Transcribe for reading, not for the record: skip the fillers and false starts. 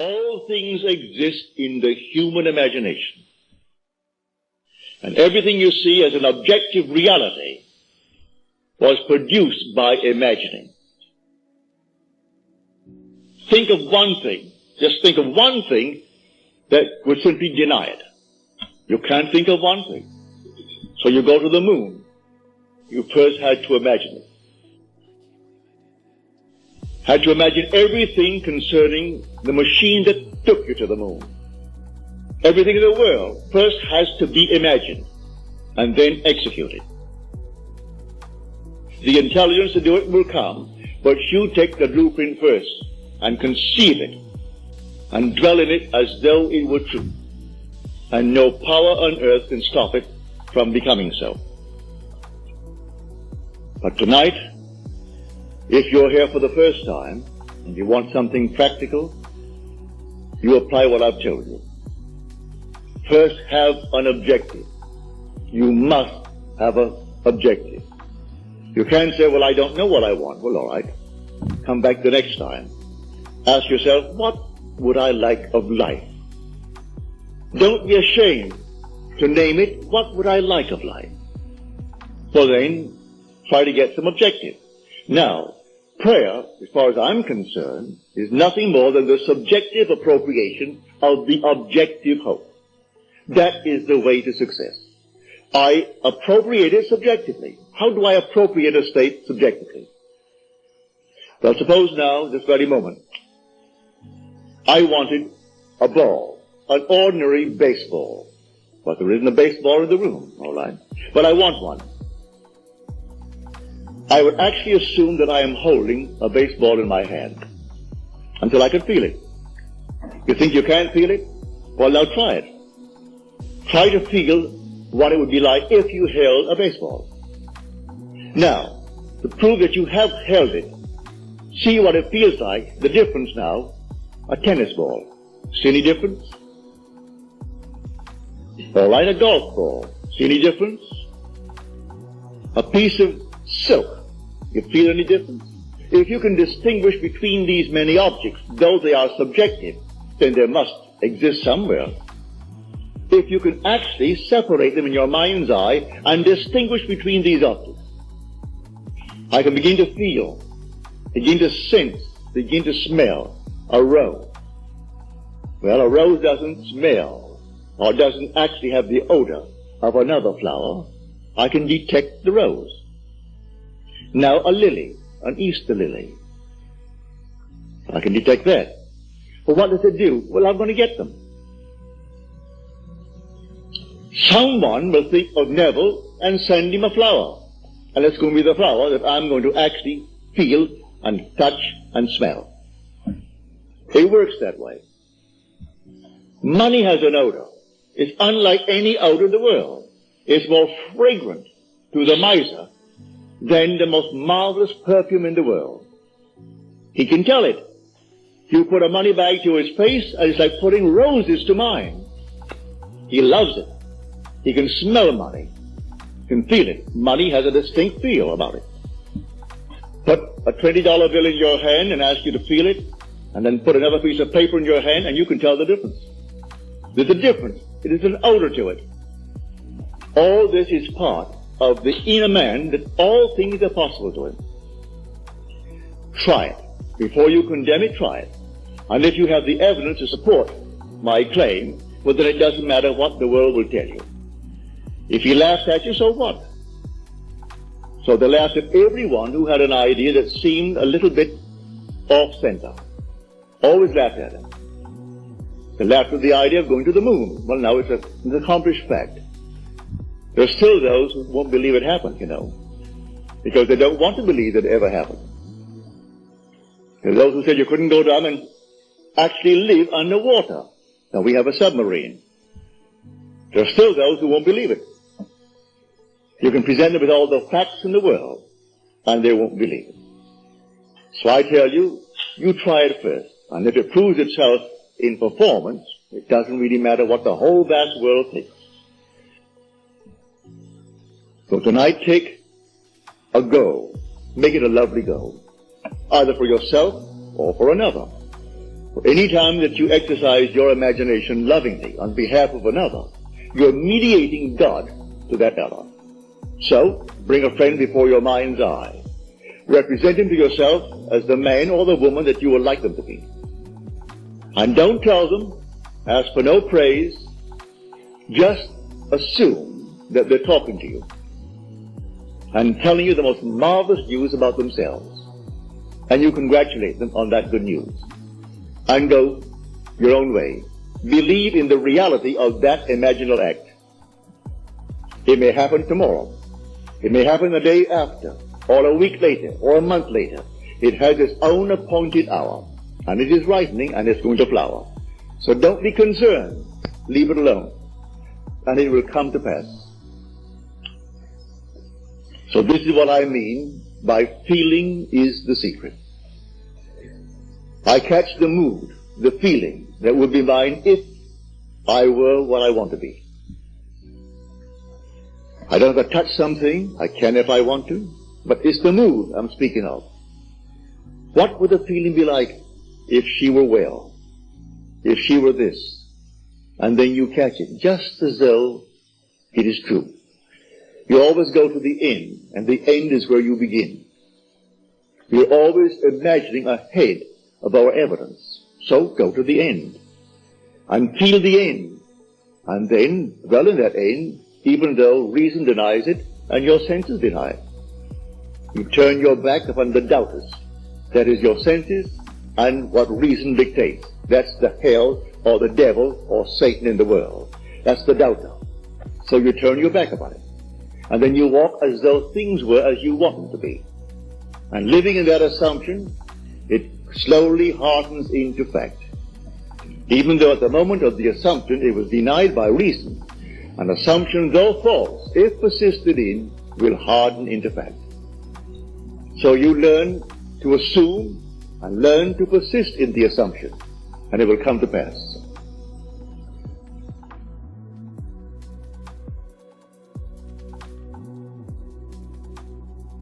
All things exist in the human imagination. And everything you see as an objective reality was produced by imagining. Think of one thing, just think of one thing that would simply deny it. You can't think of one thing. So you go to the moon. You first had to imagine it. Had to imagine everything concerning the machine that took you to the moon. Everything in the world first has to be imagined and then executed. The intelligence to do it will come, but you take the blueprint first and conceive it and dwell in it as though it were true. And no power on earth can stop it from becoming so. But tonight, if you're here for the first time and you want something practical, you apply what I've told you. First, have an objective. You must have an objective. You can't say, well, I don't know what I want. Well, all right. Come back the next time. Ask yourself, what would I like of life? Don't be ashamed to name it, what would I like of life? Well then, try to get some objective. Now, prayer, as far as I'm concerned, is nothing more than the subjective appropriation of the objective hope. That is the way to success. I appropriate it subjectively. How do I appropriate a state subjectively? Well, suppose now, this very moment, I wanted a ball, an ordinary baseball. But there isn't a baseball in the room, all right? But I want one. I would actually assume that I am holding a baseball in my hand until I can feel it. You think you can't feel it? Well, now try it. Try to feel what it would be like if you held a baseball. Now, to prove that you have held it, see what it feels like, the difference now, a tennis ball. See any difference? All right, a golf ball. See any difference? A piece of silk. You feel any difference? If you can distinguish between these many objects, though they are subjective, then there must exist somewhere. If you can actually separate them in your mind's eye and distinguish between these objects, I can begin to feel, begin to sense, begin to smell a rose. Well, a rose doesn't smell or doesn't actually have the odor of another flower. I can detect the rose. Now a lily, an Easter lily. I can detect that. Well, what does it do? Well, I'm going to get them. Someone will think of Neville and send him a flower. And it's going to be the flower that I'm going to actually feel and touch and smell. It works that way. Money has an odor. It's unlike any odor in the world. It's more fragrant to the miser than the most marvelous perfume in the world. He can tell it. You put a money bag to his face, and it's like putting roses to mine. He loves it. He can smell money. He can feel it. Money has a distinct feel about it. Put a $20 bill in your hand and ask you to feel it, and then put another piece of paper in your hand, and you can tell the difference. There's a difference. It is an odor to it. All this is part of the inner man, that all things are possible to him. Try it. Before you condemn it, try it. And if you have the evidence to support my claim, well, then it doesn't matter what the world will tell you. If he laughs at you, so what? So they laughed at everyone who had an idea that seemed a little bit off-center. Always laughed at him. They laughed at the idea of going to the moon. Well, now it's an accomplished fact. There are still those who won't believe it happened, you know, because they don't want to believe that it ever happened. There are those who said you couldn't go down and actually live underwater. Now we have a submarine. There are still those who won't believe it. You can present them with all the facts in the world, and they won't believe it. So I tell you, you try it first. And if it proves itself in performance, it doesn't really matter what the whole vast world thinks. So tonight, take a goal. Make it a lovely goal, either for yourself or for another. Any time that you exercise your imagination lovingly on behalf of another, you're mediating God to that other. So, bring a friend before your mind's eye. Represent him to yourself as the man or the woman that you would like them to be. And don't tell them, ask for no praise, just assume that they're talking to you and telling you the most marvelous news about themselves. And you congratulate them on that good news. And go your own way. Believe in the reality of that imaginal act. It may happen tomorrow. It may happen the day after, or a week later, or a month later. It has its own appointed hour, and it is ripening, and it's going to flower. So don't be concerned. Leave it alone, and it will come to pass. So this is what I mean by feeling is the secret. I catch the mood, the feeling that would be mine if I were what I want to be. I don't have to touch something. I can if I want to. But it's the mood I'm speaking of. What would the feeling be like if she were well? If she were this? And then you catch it, just as though it is true. You always go to the end, and the end is where you begin. You're always imagining ahead of our evidence. So go to the end. And feel the end. And then, dwell in that end, even though reason denies it and your senses deny it. You turn your back upon the doubters. That is your senses and what reason dictates. That's the hell or the devil or Satan in the world. That's the doubter. So you turn your back upon it. And then you walk as though things were as you want them to be. And living in that assumption, it slowly hardens into fact. Even though at the moment of the assumption it was denied by reason, an assumption, though false, if persisted in, will harden into fact. So you learn to assume and learn to persist in the assumption, and it will come to pass.